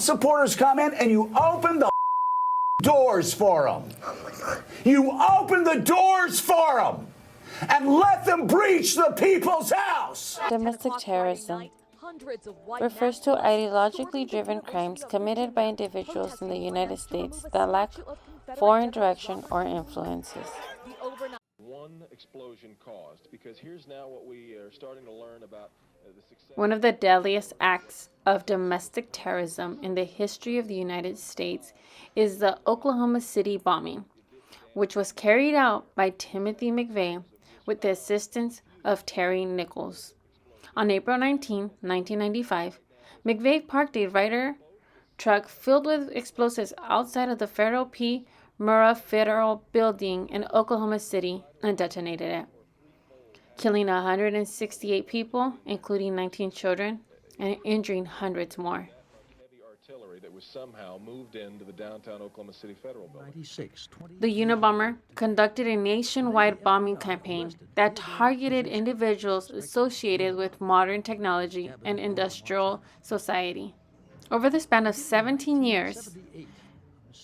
Trump supporters come in and you open the doors for them. You open the doors for them and let them breach the people's house. Domestic terrorism refers to ideologically driven crimes committed by individuals in the United States that lack foreign direction or influences. One explosion caused, because here's now what we are starting to learn about the success. One of the deadliest acts of domestic terrorism in the history of the United States is the Oklahoma City bombing, which was carried out by Timothy McVeigh with the assistance of Terry Nichols. On April 19, 1995, McVeigh parked a Ryder truck filled with explosives outside of the Federal P. Murrah Federal Building in Oklahoma City and detonated it, killing 168 people, including 19 children, and injuring hundreds more. Heavy artillery that was somehow moved into the downtown Oklahoma City Federal Building. The Unabomber conducted a nationwide bombing campaign that targeted individuals associated with modern technology and industrial society. Over the span of 17 years,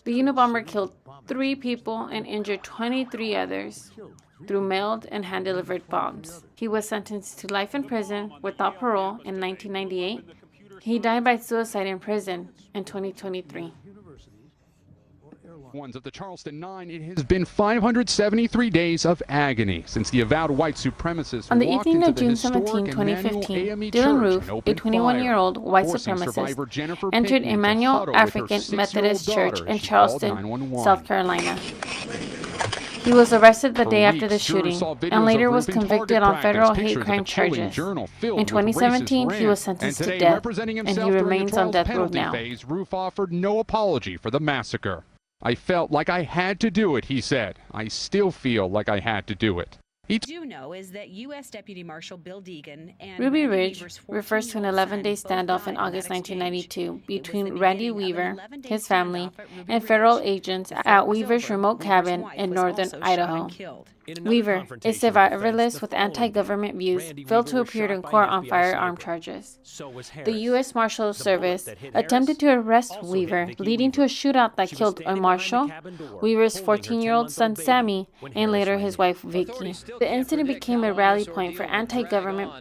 the Unabomber killed 3 people and injured 23 others through mailed and hand-delivered bombs. He was sentenced to life in prison without parole in 1998. He died by suicide in prison in 2023. Ones of the Charleston 9, it has been 573 days of agony since the avowed white supremacists On the walked evening into of the June historic 17, Emmanuel 2015, AME Dylan Church Roof, and a opened 21-year-old fire, white forcing survivor supremacist, Jennifer entered Pinckney to Emmanuel huddle with her African 6-year-old Methodist Church daughter in as she called Charleston, 911. South Carolina. He was arrested the day after the weeks, jurors shooting saw videos and later of was Roof in convicted target on federal practice, hate pictures crime of a killing charges. journal filled In with 2017, racist he was rant. sentenced And to today, death, representing and himself he during the remains on trial's death row penalty now. phase, Roof offered no apology for the massacre. I felt like I had to do it, he said. I still feel like I had to do it. Do know is that U.S. Deputy Marshal Bill Deegan and Ruby Randy Ridge Weaver's refers to an 14-year-old 11-day son both standoff died in August that exchange. 1992 It was between the Randy beginning of an Weaver, 11-day his family, standoff at Ruby and Ridge. federal agents Before at it was Weaver's over, remote Weaver's cabin wife in was northern also shot Idaho. and killed. Weaver, a survivalist with anti-government views, failed to appear in court on firearm charges. The U.S. Marshal Service attempted to arrest Weaver, leading to a shootout that killed a marshal, Weaver's 14-year-old son Sammy, and later his wife Vicky. The incident became a rally point for anti-government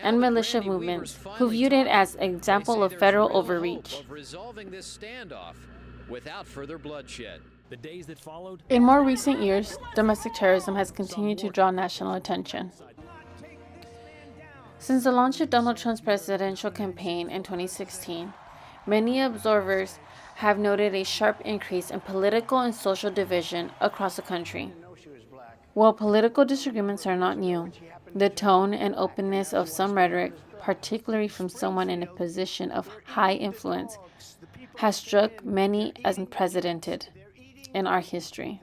and militia movements who viewed it as an example of federal overreach. In more recent years, domestic terrorism has continued to draw national attention. Since the launch of Donald Trump's presidential campaign in 2016, many observers have noted a sharp increase in political and social division across the country. While political disagreements are not new, the tone and openness of some rhetoric, particularly from someone in a position of high influence, has struck many as unprecedented in our history.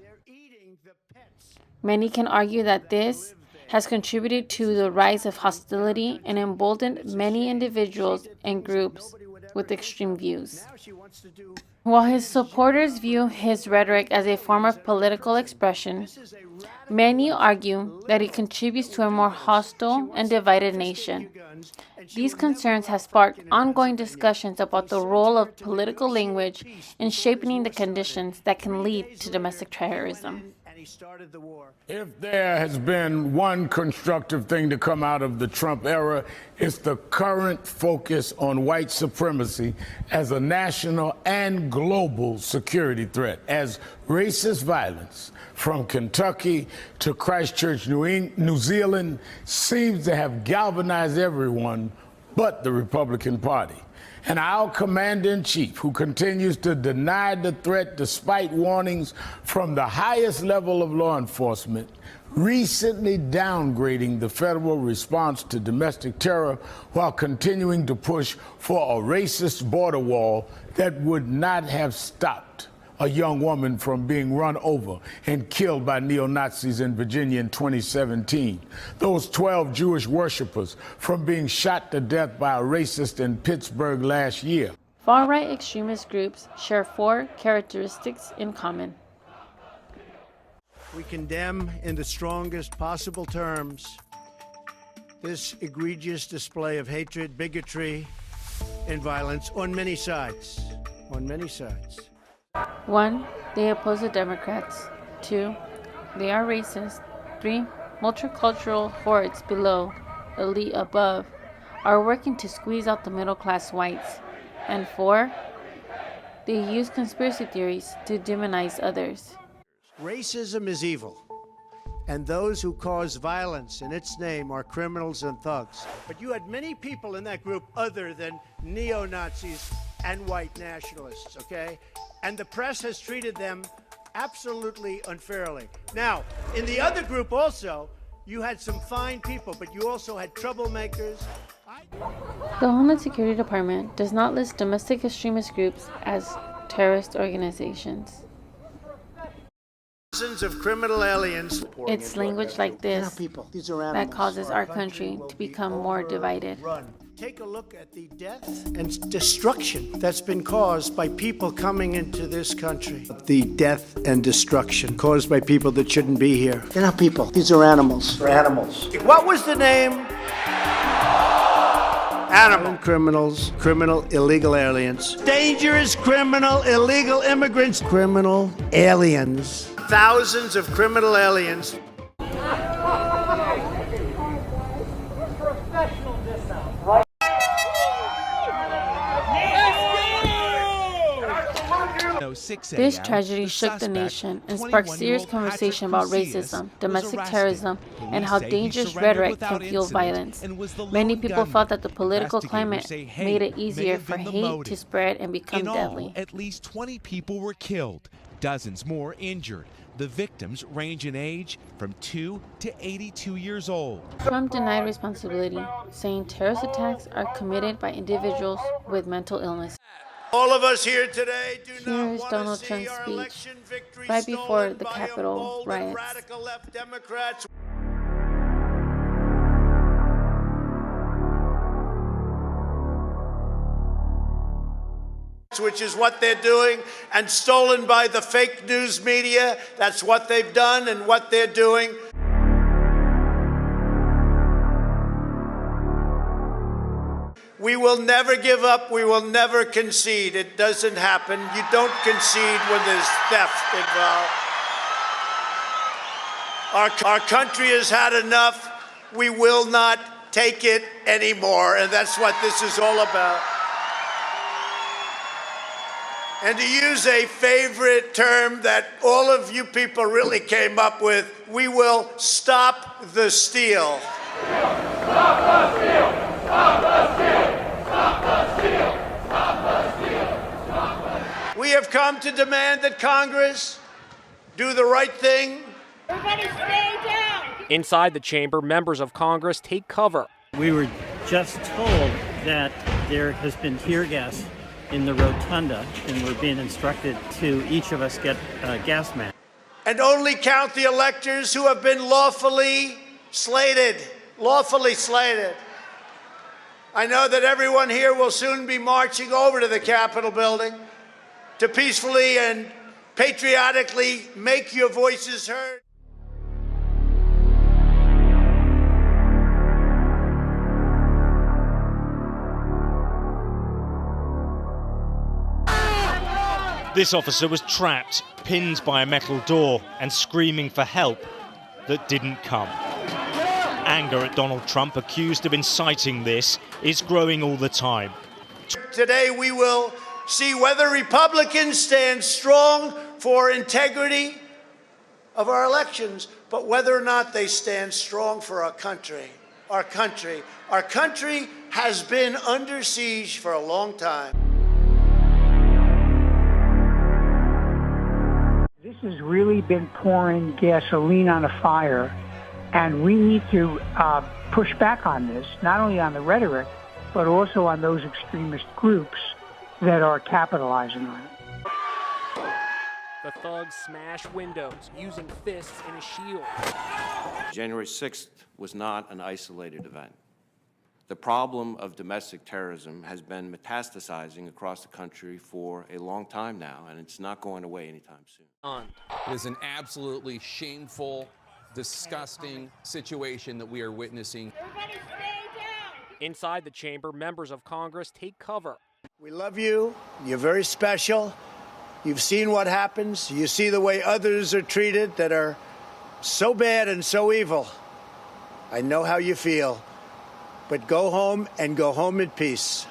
Many can argue that this has contributed to the rise of hostility and emboldened many individuals and groups with extreme views. While his supporters view his rhetoric as a form of political expression, many argue that it contributes to a more hostile and divided nation. These concerns have sparked ongoing discussions about the role of political language in shaping the conditions that can lead to domestic terrorism. If there has been one constructive thing to come out of the Trump era, it's the current focus on white supremacy as a national and global security threat, as racist violence from Kentucky to Christchurch, New Zealand, seems to have galvanized everyone but the Republican Party. And our commander-in-chief, who continues to deny the threat despite warnings from the highest level of law enforcement, recently downgrading the federal response to domestic terror while continuing to push for a racist border wall that would not have stopped a young woman from being run over and killed by neo-Nazis in Virginia in 2017. Those 12 Jewish worshipers from being shot to death by a racist in Pittsburgh last year. Far-right extremist groups share 4 characteristics in common. We condemn in the strongest possible terms this egregious display of hatred, bigotry, and violence on many sides. on many sides. 1. They oppose the Democrats. 2. They are racist. 3. Multicultural hordes below, elite above, are working to squeeze out the middle-class whites. And 4. They use conspiracy theories to demonize others. Racism is evil, and those who cause violence in its name are criminals and thugs. But you had many people in that group other than neo-Nazis and white nationalists, okay? And the press has treated them absolutely unfairly. Now, in the other group also, you had some fine people, but you also had troublemakers. The Homeland Security Department does not list domestic extremist groups as terrorist organizations. Thousands of criminal aliens. It's language like this that causes our country to become more divided. Take a look at the death and destruction that's been caused by people coming into this country. The death and destruction caused by people that shouldn't be here. They're not people. These are animals. They're animals. What was the name? Animal criminals, criminal illegal aliens, dangerous criminal illegal immigrants, criminal aliens, thousands of criminal aliens. This tragedy shook the nation and sparked serious conversation about racism, domestic terrorism, and how dangerous rhetoric can fuel violence. Many people felt that the political climate made it easier for hate to spread and become deadly. At least 20 people were killed, dozens more injured. The victims range in age from 2 to 82 years old. Trump denied responsibility, saying terrorist attacks are committed by individuals with mental illness. All of us here today do Here not is want Donald to see Trump's our speech election victory right before stolen the by Capitol a bold riots. and radical left Democrats. Which is what they're doing, and stolen by the fake news media. That's what they've done and what they're doing. We will never give up. We will never concede. It doesn't happen. You don't concede when there's theft involved. Our country has had enough. We will not take it anymore, and that's what this is all about. And to use a favorite term that all of you people really came up with, we will stop the steal. Stop the steal! Stop the steal! Stop the steal! Stop the steal! Stop the steal! We have come to demand that Congress do the right thing. Everybody stay down! Inside the chamber, members of Congress take cover. We were just told that there has been tear gas in the rotunda, and we're being instructed to each of us get a gas mask. And only count the electors who have been lawfully slated. Lawfully slated. I know that everyone here will soon be marching over to the Capitol building to peacefully and patriotically make your voices heard. This officer was trapped, pinned by a metal door, and screaming for help that didn't come. Anger at Donald Trump, accused of inciting this, is growing all the time. Today we will see whether Republicans stand strong for integrity of our elections, but whether or not they stand strong for our country. Our country. Our country has been under siege for a long time. This has really been pouring gasoline on a fire, and we need to push back on this, not only on the rhetoric, but also on those extremist groups that are capitalizing on it. The thugs smash windows using fists and a shield. January 6th was not an isolated event. The problem of domestic terrorism has been metastasizing across the country for a long time now, and it's not going away anytime soon. It is an absolutely shameful, disgusting situation that we are witnessing. Everybody stay down! Inside the chamber, members of Congress take cover. We love you. You're very special. You've seen what happens. You see the way others are treated that are so bad and so evil. I know how you feel. But go home and go home in peace.